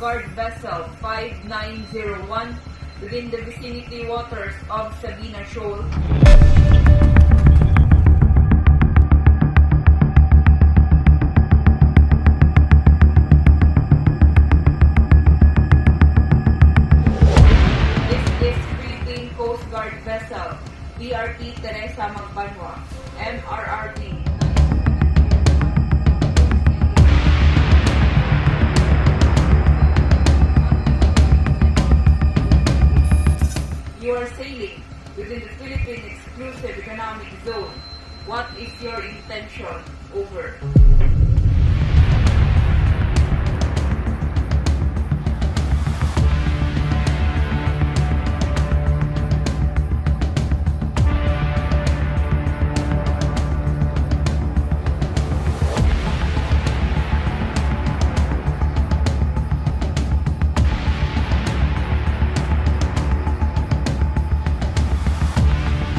Guard Vessel 5901 within the vicinity waters of Sabina Shoal. This is Philippine Coast Guard Vessel PRT Teresa Magbanwa, MRRT. You are sailing within the Philippine Exclusive Economic Zone. What is your intention? Over.